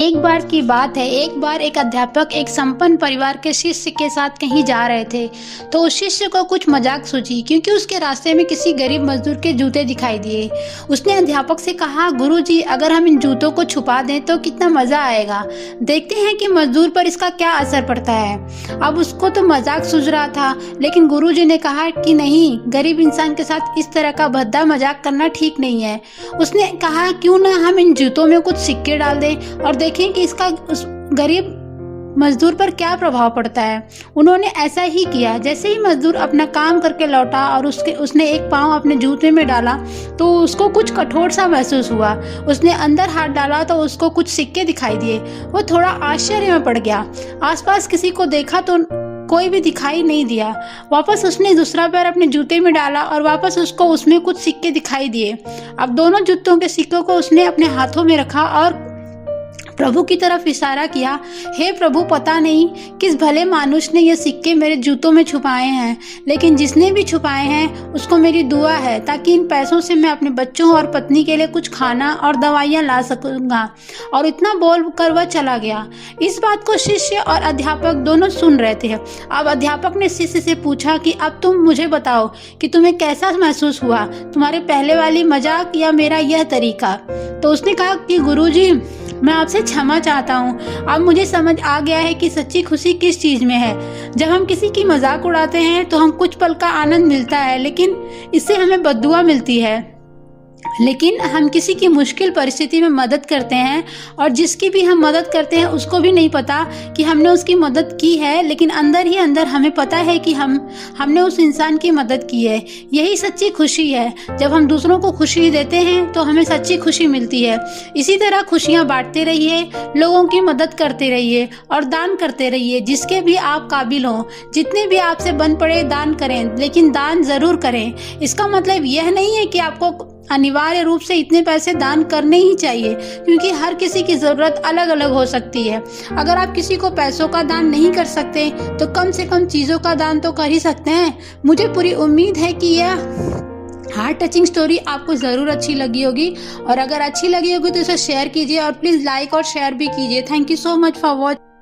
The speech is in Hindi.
एक बार की बात है, एक बार एक अध्यापक एक संपन्न परिवार के शिष्य के साथ कहीं जा रहे थे। तो उस शिष्य को कुछ मजाक सूझी, क्योंकि उसके रास्ते में किसी गरीब मजदूर के जूते दिखाई दिए। उसने अध्यापक से कहा, गुरुजी, अगर हम इन जूतों को छुपा दें तो कितना मजा आएगा। देखते हैं कि मजदूर पर इसका क्या असर पड़ता है। अब उसको तो मजाक सूझ रहा था, लेकिन गुरुजी ने कहा कि नहीं, गरीब इंसान के साथ इस तरह का भद्दा मजाक करना ठीक नहीं है। उसने कहा, क्यों ना हम इन जूतों में कुछ सिक्के डाल दें और देखें कि इसका उस गरीब मजदूर पर क्या प्रभाव पड़ता है। उन्होंने ऐसा ही किया। जैसे ही मजदूर अपना काम करके लौटा और उसने एक पाँव अपने जूते में डाला तो उसको कुछ कठोर सा महसूस हुआ। उसने अंदर हाथ डाला तो उसको कुछ सिक्के दिखाई दिए। वो थोड़ा आश्चर्य में पड़ गया। आसपास किसी को देखा तो कोई भी दिखाई नहीं दिया। वापस उसने दूसरा पैर अपने जूते में डाला और वापस उसको उसमें कुछ सिक्के दिखाई दिए। अब दोनों जूतों के सिक्कों को उसने अपने हाथों में रखा और प्रभु की तरफ इशारा किया। हे प्रभु, पता नहीं किस भले मानुष ने ये सिक्के मेरे जूतों में छुपाए हैं, लेकिन जिसने भी छुपाए हैं उसको मेरी दुआ है, ताकि इन पैसों से मैं अपने बच्चों और पत्नी के लिए कुछ खाना और दवाइयाँ ला सकूंगा। और इतना बोल कर वह चला गया। इस बात को शिष्य और अध्यापक दोनों सुन रहे थे। अब अध्यापक ने शिष्य से पूछा कि अब तुम मुझे बताओ कि तुम्हें कैसा महसूस हुआ, तुम्हारे पहले वाली मजाक या मेरा यह तरीका। तो उसने कहा कि गुरुजी, मैं आपसे क्षमा चाहता हूँ। अब मुझे समझ आ गया है कि सच्ची खुशी किस चीज़ में है। जब हम किसी की मजाक उड़ाते हैं तो हम कुछ पल का आनंद मिलता है, लेकिन इससे हमें बद्दुआ मिलती है। लेकिन हम किसी की मुश्किल परिस्थिति में मदद करते हैं और जिसकी भी हम मदद करते हैं उसको भी नहीं पता कि हमने उसकी मदद की है, लेकिन अंदर ही अंदर हमें पता है कि हमने उस इंसान की मदद की है। यही सच्ची खुशी है। जब हम दूसरों को खुशी देते हैं तो हमें सच्ची खुशी मिलती है। इसी तरह खुशियाँ बांटते रहिए, लोगों की मदद करते रहिए और दान करते रहिए, जिसके भी आप काबिल हों। जितने भी आपसे बन पड़े दान करें, लेकिन दान ज़रूर करें। इसका मतलब यह नहीं है कि आपको अनिवार्य रूप से इतने पैसे दान करने ही चाहिए, क्योंकि हर किसी की ज़रूरत अलग अलग हो सकती है। अगर आप किसी को पैसों का दान नहीं कर सकते तो कम से कम चीज़ों का दान तो कर ही सकते हैं। मुझे पूरी उम्मीद है कि यह हार्ट टचिंग स्टोरी आपको ज़रूर अच्छी लगी होगी, और अगर अच्छी लगी होगी तो इसे शेयर कीजिए और प्लीज़ लाइक और शेयर भी कीजिए। Thank you so much for watching.